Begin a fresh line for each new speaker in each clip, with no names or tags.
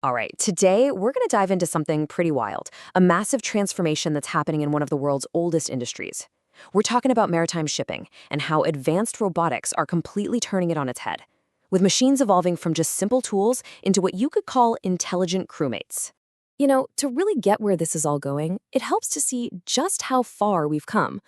All right, today we're going to dive into something pretty wild, a massive transformation that's happening in one of the world's oldest industries. We're talking about maritime shipping and how advanced robotics are completely turning it on its head, with machines evolving from just simple tools into what you could call intelligent crewmates. To really get where this is all going, it helps to see just how far we've come.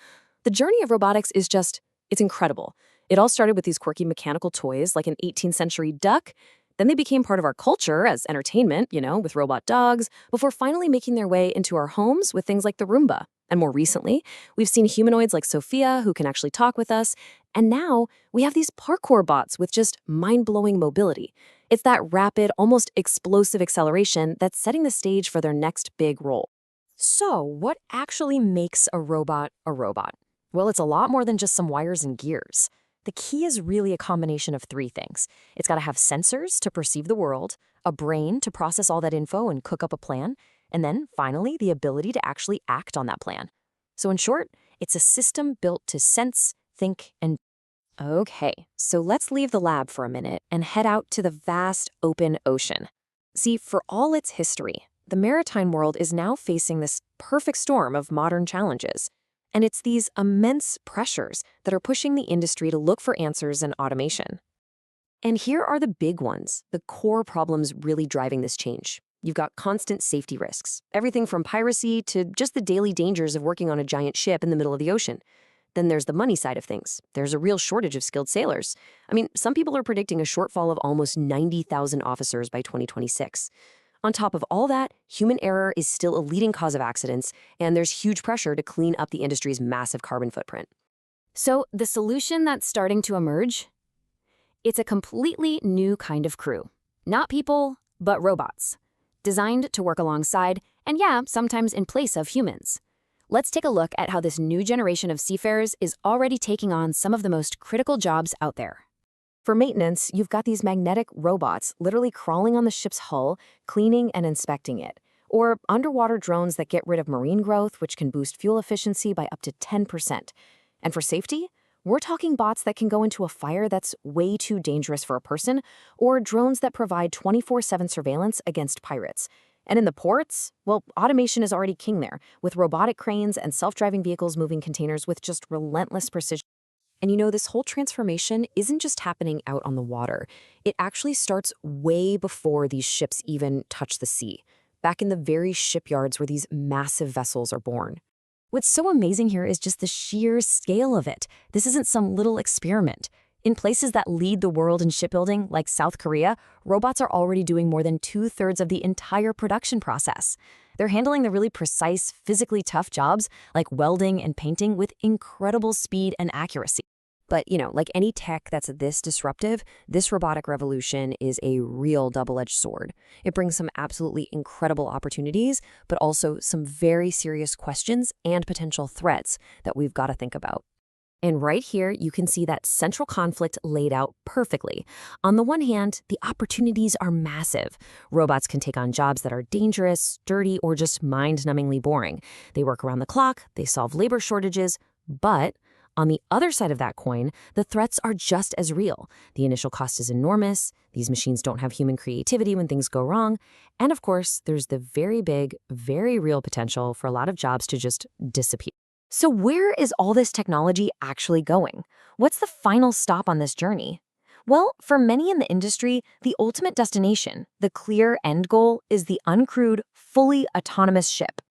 The journey of robotics it's incredible. It all started with these quirky mechanical toys like an 18th century duck. Then they became part of our culture as entertainment, with robot dogs, before finally making their way into our homes with things like the Roomba. And more recently, we've seen humanoids like Sophia who can actually talk with us. And now we have these parkour bots with just mind-blowing mobility. It's that rapid, almost explosive acceleration that's setting the stage for their next big role. So, what actually makes a robot a robot? Well, it's a lot more than just some wires and gears. The key is really a combination of three things. It's got to have sensors to perceive the world, a brain to process all that info and cook up a plan, and then, finally, the ability to actually act on that plan. So in short, it's a system built to sense, think, and... Okay, so let's leave the lab for a minute and head out to the vast, open ocean. See, for all its history, the maritime world is now facing this perfect storm of modern challenges. And it's these immense pressures that are pushing the industry to look for answers in automation. And here are the big ones, the core problems really driving this change. You've got constant safety risks, everything from piracy to just the daily dangers of working on a giant ship in the middle of the ocean. Then there's the money side of things. There's a real shortage of skilled sailors. I mean, some people are predicting a shortfall of almost 90,000 officers by 2026. On top of all that, human error is still a leading cause of accidents, and there's huge pressure to clean up the industry's massive carbon footprint. So the solution that's starting to emerge? It's a completely new kind of crew. Not people, but robots. Designed to work alongside, and sometimes in place of humans. Let's take a look at how this new generation of seafarers is already taking on some of the most critical jobs out there. For maintenance, you've got these magnetic robots literally crawling on the ship's hull, cleaning and inspecting it. Or underwater drones that get rid of marine growth, which can boost fuel efficiency by up to 10%. And for safety, we're talking bots that can go into a fire that's way too dangerous for a person, or drones that provide 24/7 surveillance against pirates. And in the ports, well, automation is already king there, with robotic cranes and self-driving vehicles moving containers with just relentless precision. And this whole transformation isn't just happening out on the water. It actually starts way before these ships even touch the sea, back in the very shipyards where these massive vessels are born. What's so amazing here is just the sheer scale of it. This isn't some little experiment. In places that lead the world in shipbuilding, like South Korea, robots are already doing more than 2/3 of the entire production process. They're handling the really precise, physically tough jobs like welding and painting with incredible speed and accuracy. But, like any tech that's this disruptive, this robotic revolution is a real double-edged sword. It brings some absolutely incredible opportunities, but also some very serious questions and potential threats that we've got to think about. And right here, you can see that central conflict laid out perfectly. On the one hand, the opportunities are massive. Robots can take on jobs that are dangerous, dirty, or just mind-numbingly boring. They work around the clock, they solve labor shortages, but on the other side of that coin, the threats are just as real. The initial cost is enormous, these machines don't have human creativity when things go wrong, and of course, there's the very big, very real potential for a lot of jobs to just disappear. So where is all this technology actually going? What's the final stop on this journey? Well, for many in the industry, the ultimate destination, the clear end goal, is the uncrewed, fully autonomous ship.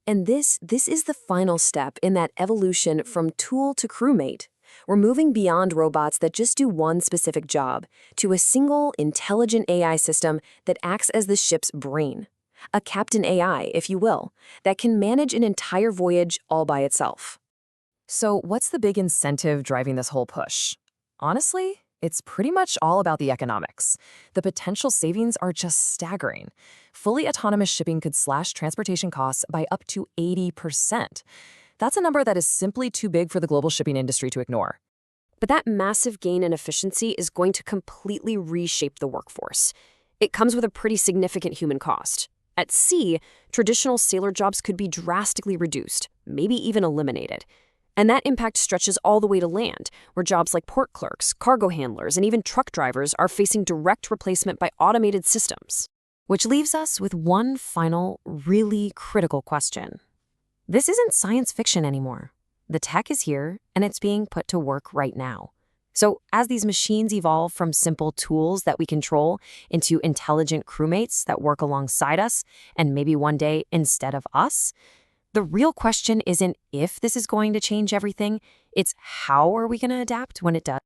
And this is the final step in that evolution from tool to crewmate. We're moving beyond robots that just do one specific job to a single, intelligent AI system that acts as the ship's brain. A captain AI, if you will, that can manage an entire voyage all by itself. So what's the big incentive driving this whole push? Honestly, it's pretty much all about the economics. The potential savings are just staggering. Fully autonomous shipping could slash transportation costs by up to 80%. That's a number that is simply too big for the global shipping industry to ignore. But that massive gain in efficiency is going to completely reshape the workforce. It comes with a pretty significant human cost. At sea, traditional sailor jobs could be drastically reduced, maybe even eliminated. And that impact stretches all the way to land, where jobs like port clerks, cargo handlers, and even truck drivers are facing direct replacement by automated systems. Which leaves us with one final, really critical question. This isn't science fiction anymore. The tech is here, and it's being put to work right now. So as these machines evolve from simple tools that we control into intelligent crewmates that work alongside us, and maybe one day instead of us, the real question isn't if this is going to change everything, it's how are we going to adapt when it does.